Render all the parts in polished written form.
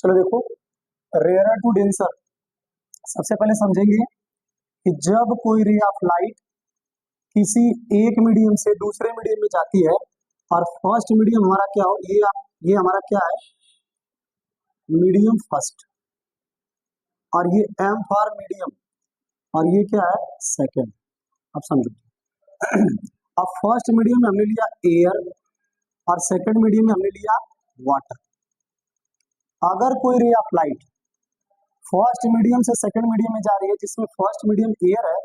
चलो देखो, rare to denser. सबसे पहले समझेंगे कि जब कोई रे ऑफ लाइट किसी एक मीडियम से दूसरे मीडियम में जाती है और फर्स्ट मीडियम हमारा क्या हो, ये हमारा क्या है, मीडियम फर्स्ट, और ये एम फॉर मीडियम, और ये क्या है, सेकेंड। अब समझो अब फर्स्ट मीडियम में हमने लिया एयर और सेकेंड मीडियम में हमने लिया वाटर। अगर कोई ray of light first medium से सेकंड मीडियम में जा रही है, जिसमें फर्स्ट मीडियम एयर है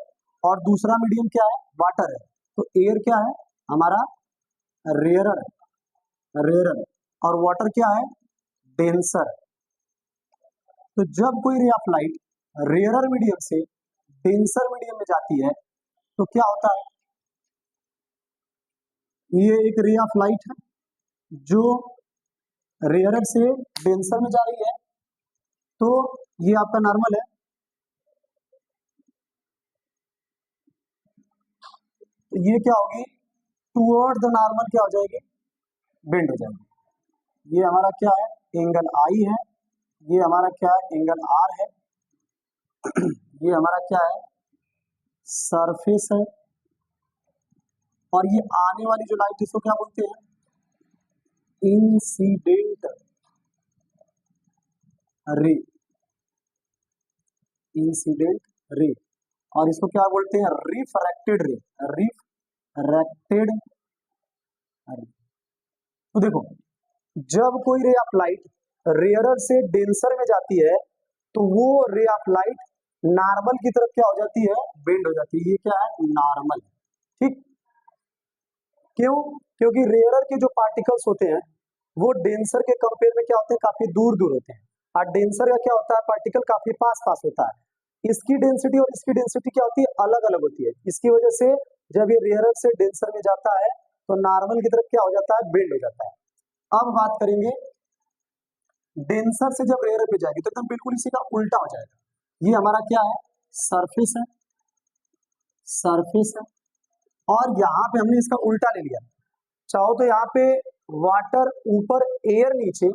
और दूसरा मीडियम क्या है, वाटर है, तो एयर क्या है हमारा, रेयरर है, रेयरर, और वाटर क्या है, डेंसर। तो जब कोई ray of light rarer medium से डेंसर मीडियम में जाती है तो क्या होता है, ये एक रे ऑफ लाइट है जो रेयरर से डेंसर में जा रही है, तो ये आपका नॉर्मल है। तो ये क्या होगी, टुवर्ड द नॉर्मल क्या हो जाएगी, बेंड हो जाएगी। ये हमारा क्या है, एंगल आई है, ये हमारा क्या है, एंगल आर है, ये हमारा क्या है, सरफेस है, और ये आने वाली जो लाइट इसको क्या बोलते हैं, इंसिडेंट रे, इंसिडेंट रे, और इसको क्या बोलते हैं, रिफ्रैक्टेड रे, रिफ्रैक्टेड रे। तो देखो, जब कोई रे ऑफ लाइट रेयरर से डेंसर में जाती है तो वो रे ऑफ लाइट नॉर्मल की तरफ क्या हो जाती है, बेंड हो जाती है। ये क्या है, नॉर्मल। ठीक, क्यों, क्योंकि रेयरर के जो पार्टिकल्स होते हैं वो डेंसर के कंपेयर में क्या होते हैं, काफी दूर दूर होते हैं, और डेंसर का क्या होता है, पार्टिकल काफी पास पास होता है। इसकी डेंसिटी और इसकी डेंसिटी क्या होती है, अलग अलग होती है। इसकी वजह से जब ये रेयरर से डेंसर में जाता है तो नॉर्मल की तरफ क्या हो जाता है, बेंड हो जाता है। अब बात करेंगे डेंसर से जब रेयरर पे जाएगी तो एकदम बिल्कुल इसी का उल्टा हो जाएगा। ये हमारा क्या है, सरफेस है, सरफेस है, और यहाँ पे हमने इसका उल्टा ले लिया। चाहो तो यहाँ पे वाटर ऊपर, एयर नीचे,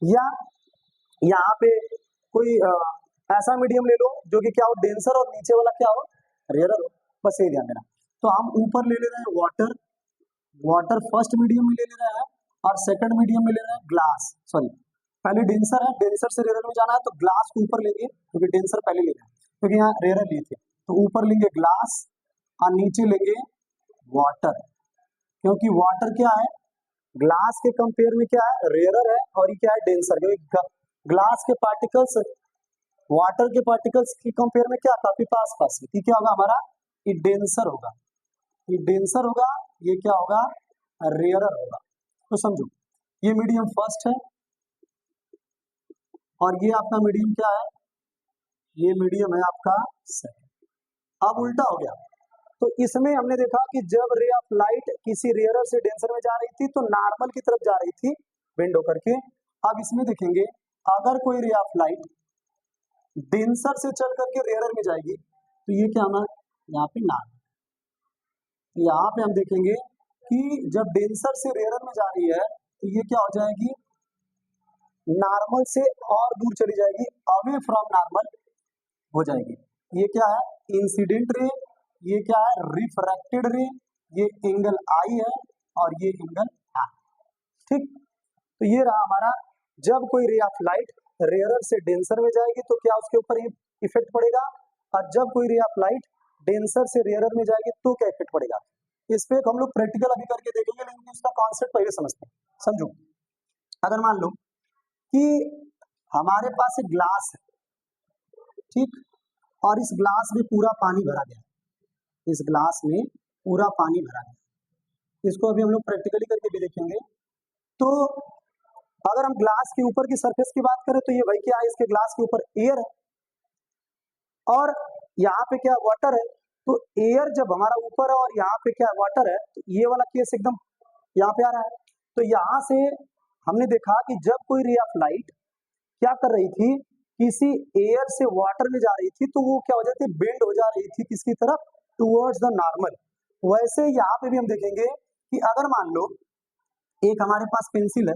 या यहाँ पे कोई ऐसा मीडियम ले लो जो कि क्या हो, डेंसर, और नीचे वाला क्या हो, रेयरर हो। बस ये ध्यान देना। तो हम ऊपर ले ले रहे हैं वाटर, वाटर फर्स्ट मीडियम में ले ले रहे हैं, और सेकंड मीडियम में ले रहे हैं ग्लास, सॉरी पहले डेंसर है, डेंसर से रेयरर में जाना है तो ग्लास को ऊपर लेंगे, क्योंकि डेंसर पहले ले रहे हैं, क्योंकि यहाँ रेयरर लिए थे। तो ऊपर लेंगे ग्लास और नीचे लेंगे वाटर, क्योंकि वाटर क्या है, ग्लास के कंपेयर में क्या है, रेयरर है, और ये क्या है, डेंसर। क्योंकि ग्लास के पार्टिकल्स वाटर के पार्टिकल्स के कंपेयर में क्या, काफी पास पास है। ये क्या होगा हमारा, ये डेंसर होगा, ये डेंसर होगा, ये क्या होगा, रेयरर होगा। तो समझो, ये मीडियम फर्स्ट है और ये आपका मीडियम क्या है, ये मीडियम है आपका सेकंड। अब उल्टा हो गया। तो इसमें हमने देखा कि जब रे ऑफ लाइट किसी रेयरर से डेंसर में जा रही थी तो नॉर्मल की तरफ जा रही थी, बेंड होकर के। अब इसमें देखेंगे, अगर कोई रे ऑफ लाइट डेंसर से चल करके रेयरर में जाएगी तो ये क्या हमारा, यहाँ पे नॉर्मल। यहाँ पे हम देखेंगे कि जब डेंसर से रेयरर में जा रही है तो ये क्या हो जाएगी, नॉर्मल से और दूर चली जाएगी, अवे फ्रॉम नॉर्मल हो जाएगी। ये क्या है, इंसिडेंट रे, ये क्या है, रिफ्रैक्टेड रे, ये एंगल आई है और ये एंगल आर। ठीक, तो ये रहा हमारा, जब कोई रे ऑफ लाइट रेयरर से डेंसर में जाएगी तो क्या उसके ऊपर इफेक्ट पड़ेगा, और जब कोई रे ऑफ लाइट डेंसर से रेयरर में जाएगी तो क्या इफेक्ट पड़ेगा। इस पे हम लोग प्रैक्टिकल अभी करके देखेंगे, लेकिन इसका कॉन्सेप्ट पहले समझते हैं। समझो, अगर मान लो कि हमारे पास एक ग्लास है, ठीक, और इस ग्लास में पूरा पानी भरा गया, इस ग्लास में पूरा पानी भरा गया। इसको अभी हम लोग प्रैक्टिकली करके भी देखेंगे। तो अगर हम ग्लास के ऊपर की सरफेस की बात करें तो ये भाई क्या है, इसके ग्लास के ऊपर एयर है और यहाँ पे क्या वाटर है। तो एयर जब हमारा ऊपर है और यहाँ पे क्या वाटर है, तो ये वाला केस एकदम यहाँ पे आ रहा है। तो यहाँ से हमने देखा कि जब कोई रे ऑफ लाइट क्या कर रही थी, किसी एयर से वाटर में जा रही थी तो वो क्या हो जाती है, बेंड हो जा रही थी किसकी तरफ, टुवर्ड्स द नॉर्मल। वैसे यहाँ पे भी हम देखेंगे कि अगर मान लो एक हमारे पास पेंसिल है,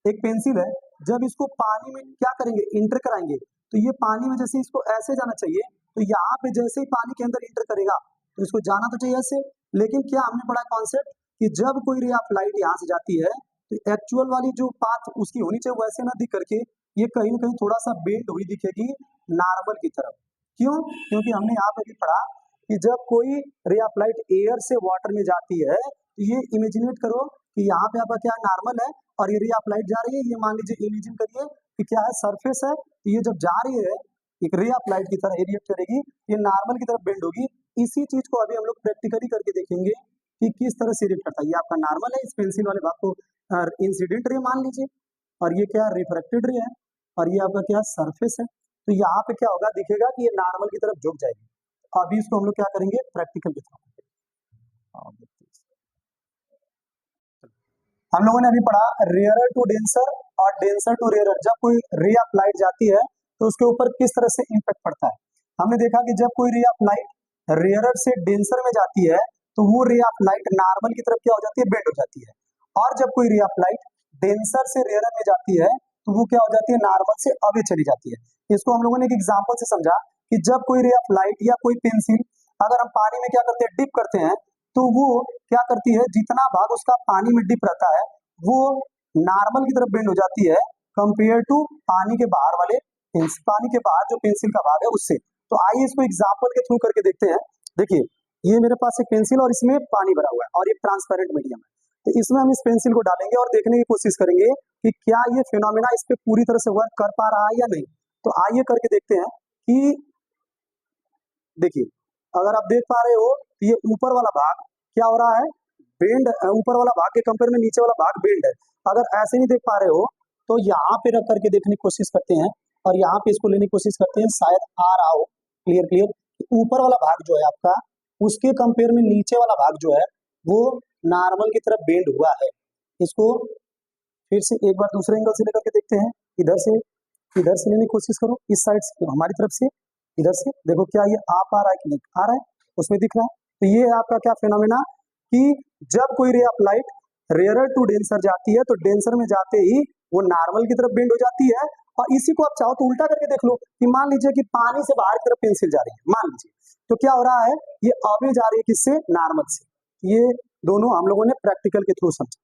एक पेंसिल है जब इसको पानी में क्या करेंगे, इंटर कराएंगे, तो ये पानी में जैसे इसको ऐसे जाना चाहिए, तो यहाँ पे जैसे ही पानी के अंदर इंटर करेगा तो इसको जाना तो चाहिए ऐसे। लेकिन क्या हमने पढ़ा कॉन्सेप्ट कि जब कोई रे ऑफ लाइट यहाँ से जाती है तो एक्चुअल वाली जो पाथ उसकी होनी चाहिए वैसे ना दिख करके ये कहीं ना कहीं थोड़ा सा बेंड हुई दिखेगी नॉर्मल की तरफ। क्यों? क्योंकि हमने यहाँ पे भी पढ़ा कि जब कोई रे ऑफ लाइट एयर से वाटर में जाती है तो ये इमेजिनेट करो कि यहाँ पे आपका क्या नॉर्मल है और ये रे ऑफ लाइट जा रही है, ये मान लीजिए इमेजिन करिए कि क्या है, सरफेस है, तो ये जब जा रही है एक रे ऑफ लाइट की तरह रिएक्ट करेगी, ये नॉर्मल की तरफ बेंड होगी। इसी चीज को अभी हम लोग प्रैक्टिकली करके देखेंगे कि किस तरह से रिएक्ट करता है। ये आपका नॉर्मल है, इस पेंसिल वाले भाग को इंसिडेंट रे मान लीजिए, और ये क्या रिफ्रैक्टेड रे है, और ये आपका क्या सरफेस है। तो यहाँ पे क्या होगा, दिखेगा कि ये नॉर्मल की तरफ झुक जाएगी। अभी इसको हम लोग क्या करेंगे, प्रैक्टिकल के थ्रू। हम लोगों ने अभी पढ़ा रेयरर टू डेंसर और डेंसर टू रेयरर। जब कोई रे ऑफ लाइट जाती है तो उसके ऊपर किस तरह से इम्पैक्ट पड़ता है। हमने देखा कि जब कोई रे ऑफ लाइट रेयरर से डेंसर में जाती है तो वो रे ऑफ लाइट नॉर्मल की तरफ क्या हो जाती है, बेंड हो जाती है। और जब कोई रे ऑफ लाइट डेंसर से रेयरर में जाती है तो वो क्या हो जाती है, नॉर्मल से अवे चली जाती है। इसको हम लोगों ने एक एग्जाम्पल से समझा कि जब कोई रे ऑफ लाइट या कोई पेंसिल अगर हम पानी में क्या करते हैं, डिप करते हैं, तो वो क्या करती है, जितना भाग उसका पानी में डिप रहता है वो नॉर्मल की तरफ बेंड हो जाती है कंपेयर टू पानी के बाहर वाले पानी के बाहर जो पेंसिल का भाग है उससे। तो आइए इसको एग्जांपल के थ्रू करके देखते हैं। देखिए ये मेरे पास एक पेंसिल और इसमें पानी भरा हुआ है और एक ट्रांसपेरेंट मीडियम है, तो इसमें हम इस पेंसिल को डालेंगे और देखने की कोशिश करेंगे कि क्या ये फिनोमेना इस पे पूरी तरह से वर्क कर पा रहा है या नहीं। तो आइए करके देखते हैं कि देखिए अगर आप देख पा रहे हो तो ये ऊपर वाला भाग क्या हो रहा है, बेंड, ऊपर वाला भाग के कंपेयर में नीचे वाला भाग बेंड है। अगर ऐसे नहीं देख पा रहे हो तो यहाँ पे रख करके देखने की कोशिश करते हैं और यहाँ पे इसको लेने की कोशिश करते हैं, शायद आ रहा हो क्लियर क्लियर। ऊपर वाला भाग जो है आपका उसके कंपेयर में नीचे वाला भाग जो है वो नॉर्मल की तरफ बेंड हुआ है। इसको फिर से एक बार दूसरे एंगल से लेकर के देखते हैं, इधर से लेने की कोशिश करो, इस साइड से हमारी तरफ से, इधर से देखो क्या ये आ पा रहा है कि नहीं आ रहा है, उसमें दिख रहा है। तो ये है आपका क्या फिनोमेना कि जब कोई ray of light rarer to denser जाती है तो डेंसर में जाते ही वो नॉर्मल की तरफ बेंड हो जाती है। और इसी को आप चाहो तो उल्टा करके देख लो कि मान लीजिए कि पानी से बाहर की तरफ पेंसिल जा रही है, मान लीजिए, तो क्या हो रहा है, ये अवे जा रही है किससे, नॉर्मल से। ये दोनों हम लोगों ने प्रैक्टिकल के थ्रू समझा।